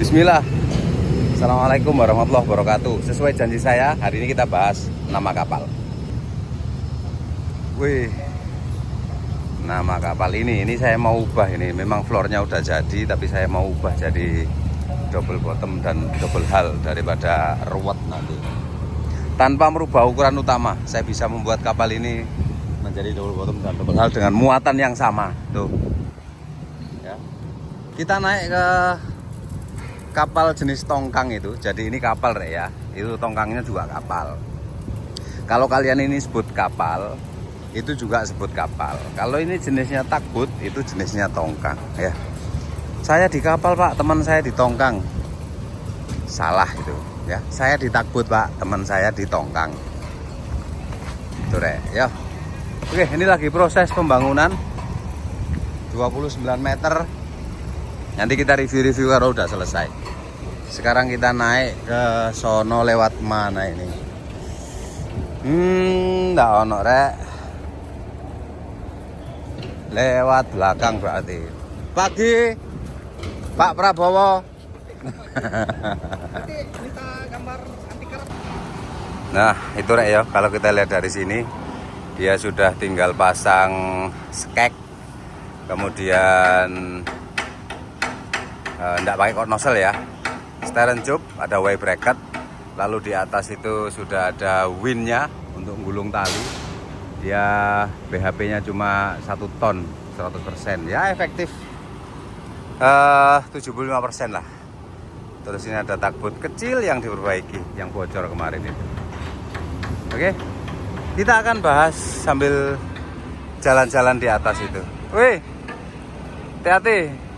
Bismillah. Assalamualaikum warahmatullahi wabarakatuh. Sesuai janji saya, hari ini kita bahas nama kapal. Wih, nama kapal ini saya mau ubah ini. Memang floornya udah jadi, tapi saya mau ubah jadi double bottom dan double hull daripada ruwet nanti. Tanpa merubah ukuran utama, saya bisa membuat kapal ini menjadi double bottom dan double hull dengan muatan yang sama. Tuh. Ya. Kita naik ke kapal jenis tongkang itu. Jadi ini kapal ya. Itu tongkangnya juga kapal. Kalau kalian ini sebut kapal, itu juga sebut kapal. Kalau ini jenisnya takbut, itu jenisnya tongkang ya. Saya di kapal Pak, teman saya di tongkang. Salah itu ya. Saya di takbut Pak, teman saya di tongkang. Itu rek ya. Oke, ini lagi proses pembangunan 29 meter. Nanti kita review-review kalau udah selesai. Sekarang kita naik ke sono lewat mana ini? Nggak ono rek. Lewat belakang berarti. Pagi, Pak Prabowo. Nah, itu rek ya. Kalau kita lihat dari sini, dia sudah tinggal pasang skek. Kemudian enggak pakai kok nozzle ya, steering tube, ada Y bracket, lalu di atas itu sudah ada windnya untuk gulung tali. Dia BHP nya cuma 1 ton 100% ya, efektif 75% lah. Terus ini ada takbut kecil yang diperbaiki, yang bocor kemarin itu. Oke, kita akan bahas sambil jalan-jalan di atas itu. Wih, hati-hati.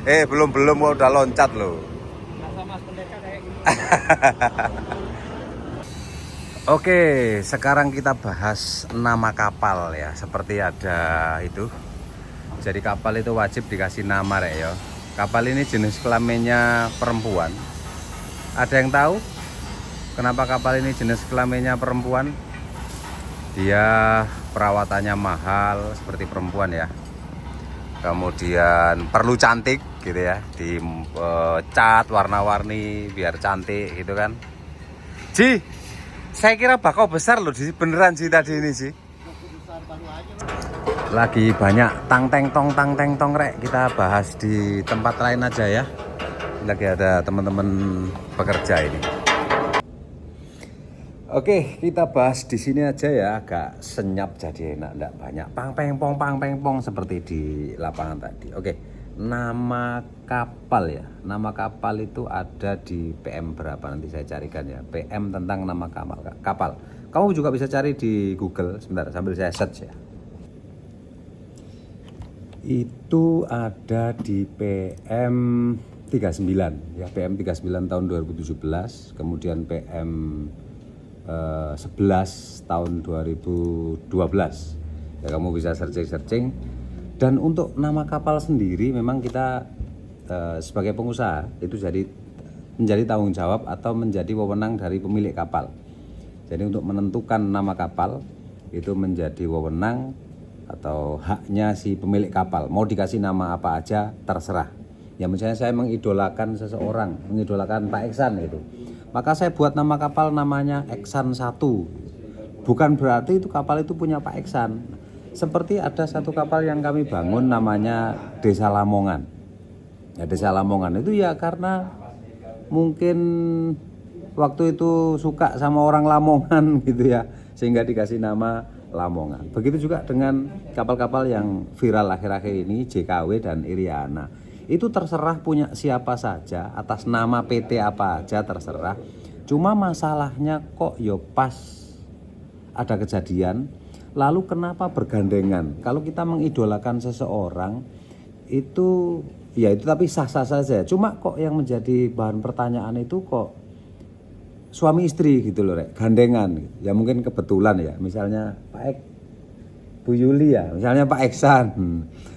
belum udah loncat loh. Oke, sekarang kita bahas nama kapal ya. Seperti ada itu. Jadi kapal itu wajib dikasih nama rek ya. Kapal ini jenis kelaminnya perempuan. Ada yang tahu kenapa kapal ini jenis kelaminnya perempuan? Dia perawatannya mahal seperti perempuan ya. Kemudian perlu cantik gitu ya, di cat warna-warni biar cantik gitu kan. Ji, saya kira bakau besar loh, beneran sih tadi ini sih. Lagi banyak tang teng tong rek, kita bahas di tempat lain aja ya. Lagi ada teman-teman pekerja ini. Oke, kita bahas di sini aja ya, agak senyap jadi enak, enggak banyak pang peng pong seperti di lapangan tadi. Oke, nama kapal ya. Nama kapal itu ada di PM berapa nanti saya carikan ya. PM tentang nama kapal. Kamu juga bisa cari di Google sebentar sambil saya search ya. Itu ada di PM 39 ya, PM 39 tahun 2017, kemudian PM 11 tahun 2012 ya, kamu bisa searching. Dan untuk nama kapal sendiri memang kita sebagai pengusaha itu menjadi tanggung jawab atau menjadi wewenang dari pemilik kapal. Jadi untuk menentukan nama kapal itu menjadi wewenang atau haknya si pemilik kapal. Mau dikasih nama apa aja terserah. Ya misalnya saya mengidolakan seseorang, mengidolakan Pak Eksan gitu, maka saya buat nama kapal namanya Eksan 1. Bukan berarti itu kapal itu punya Pak Eksan. Seperti ada satu kapal yang kami bangun namanya Desa Lamongan. Ya, Desa Lamongan itu ya karena mungkin waktu itu suka sama orang Lamongan gitu ya, sehingga dikasih nama Lamongan. Begitu juga dengan kapal-kapal yang viral akhir-akhir ini, JKW dan Iriana. Itu terserah punya siapa saja, atas nama PT apa aja terserah. Cuma masalahnya kok yo pas ada kejadian, lalu kenapa bergandengan? Kalau kita mengidolakan seseorang itu ya itu tapi sah-sah saja. Cuma kok yang menjadi bahan pertanyaan itu kok suami istri gitu loh rek, gandengan. Ya mungkin kebetulan ya, misalnya Pak Ek, Bu Yuli ya, misalnya Pak Eksan.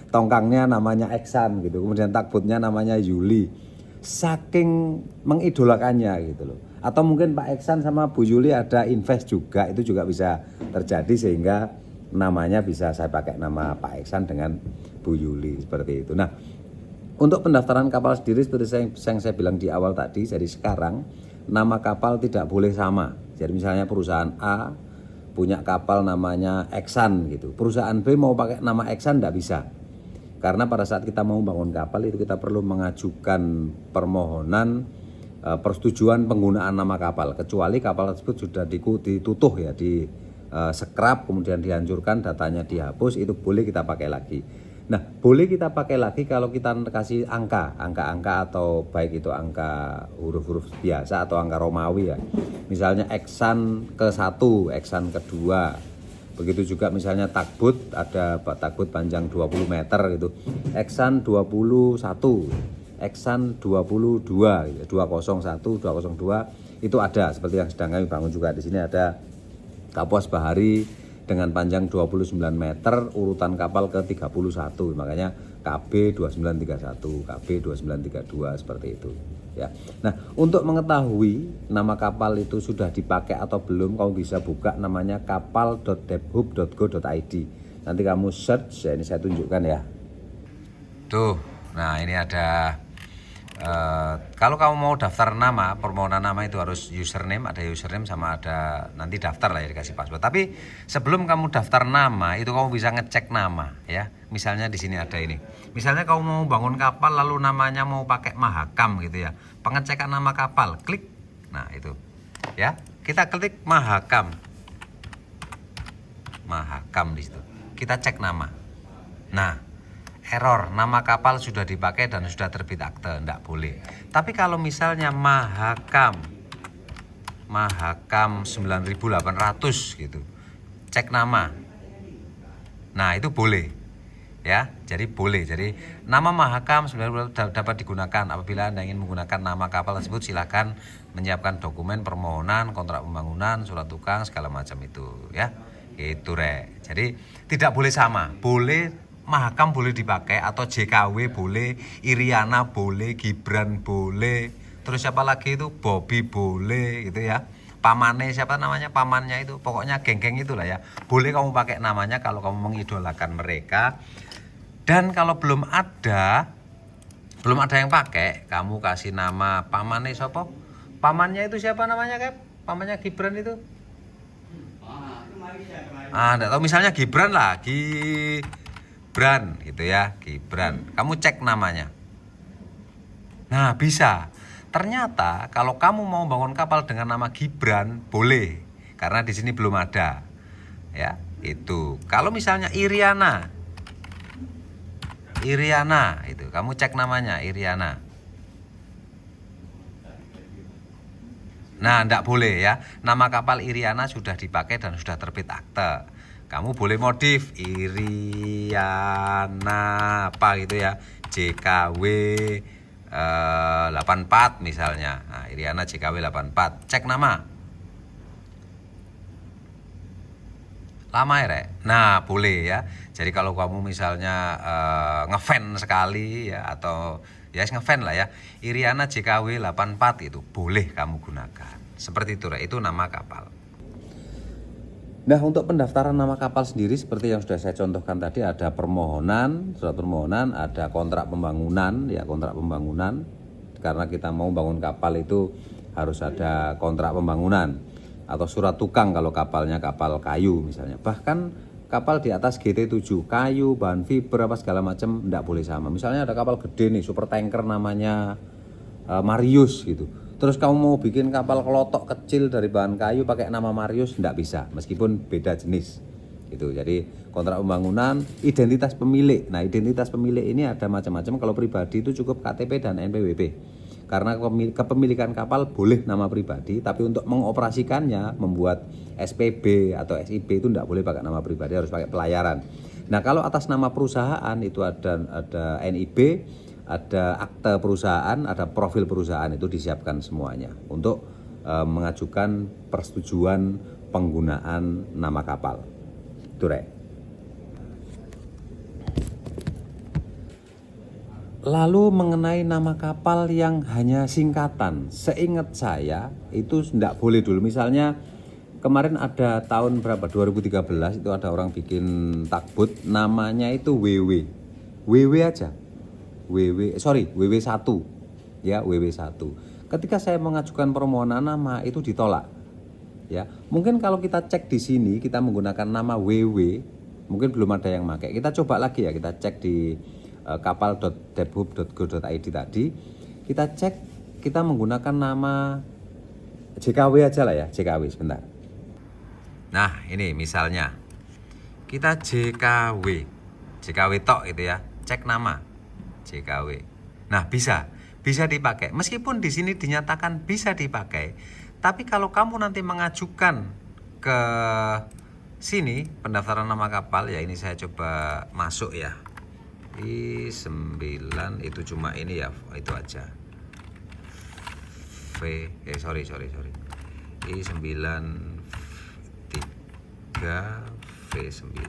Tongkangnya namanya Eksan gitu, kemudian takbutnya namanya Yuli, saking mengidolakannya gitu loh. Atau mungkin Pak Eksan sama Bu Yuli ada invest juga, itu juga bisa terjadi sehingga namanya bisa saya pakai nama Pak Eksan dengan Bu Yuli seperti itu. Nah, Untuk pendaftaran kapal sendiri seperti yang saya bilang di awal tadi, jadi sekarang nama kapal tidak boleh sama. Jadi misalnya perusahaan A punya kapal namanya Exxon gitu, perusahaan B mau pakai nama Exxon tidak bisa. Karena pada saat kita mau bangun kapal itu kita perlu mengajukan permohonan persetujuan penggunaan nama kapal, kecuali kapal tersebut sudah ditutuh ya, di scrap kemudian dihancurkan, datanya dihapus, itu boleh kita pakai lagi. Nah, boleh kita pakai lagi kalau kita kasih angka-angka atau baik itu angka huruf-huruf biasa atau angka Romawi ya. Misalnya Exxon ke-1, Exxon ke-2. Begitu juga misalnya tagbut, ada tagbut panjang 20 meter gitu. Exxon 21, Exxon 22 gitu. 201, 202 itu ada, seperti yang sedang kami bangun juga di sini ada Kapuas Bahari dengan panjang 29 meter, urutan kapal ke-31, makanya KB 2931, KB 2932 seperti itu ya. Nah, untuk mengetahui nama kapal itu sudah dipakai atau belum, kamu bisa buka namanya kapal.debhub.go.id. Nanti kamu search ya, ini saya tunjukkan ya. Tuh, nah ini ada kalau kamu mau daftar nama, permohonan nama itu harus username, ada username sama ada nanti daftar lah ya, dikasih password. Tapi sebelum kamu daftar nama itu kamu bisa ngecek nama ya. Misalnya di sini ada ini. Misalnya kamu mau bangun kapal lalu namanya mau pakai Mahakam gitu ya. Pengecekan nama kapal, klik. Nah, itu. Ya, kita klik Mahakam. Mahakam di situ. Kita cek nama. Nah, error, nama kapal sudah dipakai dan sudah terbit akte, enggak boleh. Tapi kalau misalnya Mahakam 9800 gitu, cek nama. Nah, itu boleh. Ya, jadi boleh. Jadi nama Mahakam 9800 dapat digunakan apabila Anda ingin menggunakan nama kapal tersebut, silakan menyiapkan dokumen permohonan, kontrak pembangunan, surat tukang segala macam itu ya. Itu Rek. Jadi tidak boleh sama. Boleh Mahakam boleh dipakai atau JKW boleh, Iriana boleh, Gibran boleh, terus siapa lagi itu Bobby boleh gitu ya. Pamannya siapa namanya, pamannya itu, pokoknya geng-geng itulah ya. Boleh kamu pakai namanya kalau kamu mengidolakan mereka. Dan kalau belum ada yang pakai, kamu kasih nama pamannya siapa? Pamannya itu siapa namanya, Kep? Pamannya Gibran itu? Enggak tahu, misalnya Gibran lah, Gibran gitu ya, Gibran. Kamu cek namanya. Nah, bisa. Ternyata kalau kamu mau bangun kapal dengan nama Gibran boleh, karena di sini belum ada. Ya, itu. Kalau misalnya Iriana itu, kamu cek namanya Iriana. Nah, enggak boleh ya. Nama kapal Iriana sudah dipakai dan sudah terbit akte. Kamu boleh modif Iriana apa gitu ya, JKW 84 misalnya. Nah, Iriana JKW 84, cek nama. Lama ya, Rek? Nah, boleh ya. Jadi kalau kamu misalnya ngefan sekali ya, atau ya ngefan lah ya, Iriana JKW 84 itu boleh kamu gunakan. Seperti itu, Rek. Itu nama kapal. Nah, untuk pendaftaran nama kapal sendiri seperti yang sudah saya contohkan tadi, ada permohonan, surat permohonan, ada kontrak pembangunan, ya kontrak pembangunan. Karena kita mau bangun kapal itu harus ada kontrak pembangunan atau surat tukang kalau kapalnya kapal kayu misalnya. Bahkan kapal di atas GT7, kayu, bahan fiber apa segala macam enggak boleh sama. Misalnya ada kapal gede nih, super tanker namanya Marius gitu. Terus kamu mau bikin kapal kelotok kecil dari bahan kayu pakai nama Marius, enggak bisa, meskipun beda jenis gitu. Jadi kontrak pembangunan, identitas pemilik. Nah, identitas pemilik ini ada macam-macam. Kalau pribadi itu cukup KTP dan NPWP. Karena kepemilikan kapal boleh nama pribadi, tapi untuk mengoperasikannya, membuat SPB atau SIB itu enggak boleh pakai nama pribadi, harus pakai pelayaran. Nah, kalau atas nama perusahaan itu ada NIB, ada akte perusahaan, ada profil perusahaan, itu disiapkan semuanya untuk mengajukan persetujuan penggunaan nama kapal. Itu, Rek. Lalu mengenai nama kapal yang hanya singkatan, seingat saya itu tidak boleh dulu. Misalnya kemarin ada tahun berapa, 2013 itu ada orang bikin tagbut namanya itu WW aja. WW1 ya, WW1. Ketika saya mengajukan permohonan nama itu ditolak. Ya, mungkin kalau kita cek di sini kita menggunakan nama WW, mungkin belum ada yang pakai. Kita coba lagi ya, kita cek di kapal.debhub.go.id tadi. Kita cek, kita menggunakan nama JKW aja lah ya, JKW sebentar. Nah, ini misalnya kita JKW tok gitu ya, cek nama JKW. Nah, bisa dipakai. Meskipun di sini dinyatakan bisa dipakai, tapi kalau kamu nanti mengajukan ke sini pendaftaran nama kapal ya, ini saya coba masuk ya. I9 itu cuma ini ya, itu aja. Sorry. I9 3V9.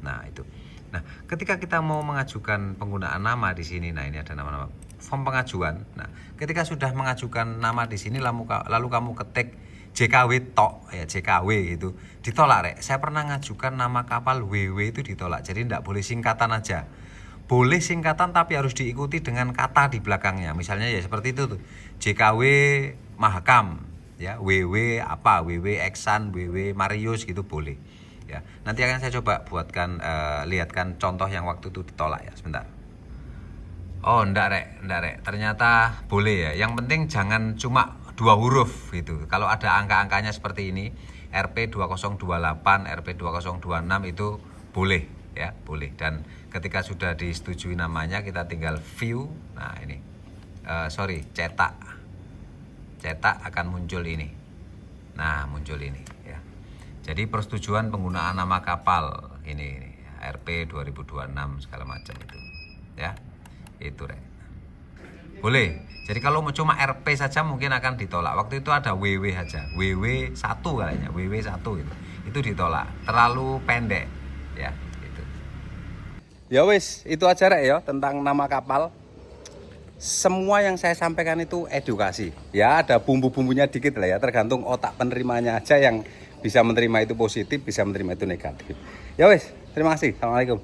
Nah, itu. Nah, ketika kita mau mengajukan penggunaan nama di sini, nah ini ada nama-nama form pengajuan. Nah, ketika sudah mengajukan nama di sini lalu kamu ketik JKW tok ya, JKW itu ditolak rek. Saya pernah ngajukan nama kapal WW itu ditolak. Jadi tidak boleh singkatan aja. Boleh singkatan tapi harus diikuti dengan kata di belakangnya. Misalnya ya seperti itu tuh. JKW Mahakam ya, WW apa, WW Eksan, WW Marius gitu boleh. Ya, nanti akan saya coba buatkan lihatkan contoh yang waktu itu ditolak ya, sebentar. Oh, enggak rek. Ternyata boleh ya. Yang penting jangan cuma 2 huruf gitu. Kalau ada angka-angkanya seperti ini, RP2028, RP2026 itu boleh ya, boleh. Dan ketika sudah disetujui namanya, kita tinggal view. Nah, ini. Cetak akan muncul ini. Nah, muncul ini ya. Jadi persetujuan penggunaan nama kapal ini RP 2026 segala macam itu. Ya. Itu rek. Boleh. Jadi kalau cuma RP saja mungkin akan ditolak. Waktu itu ada WW saja. WW1 kayaknya, WW1 itu. Itu ditolak. Terlalu pendek ya, itu. Ya wis, itu aja rek ya tentang nama kapal. Semua yang saya sampaikan itu edukasi. Ya, ada bumbu-bumbunya dikit lah ya, tergantung otak penerimanya aja yang bisa menerima itu positif, bisa menerima itu negatif. Ya wis, terima kasih. Assalamualaikum.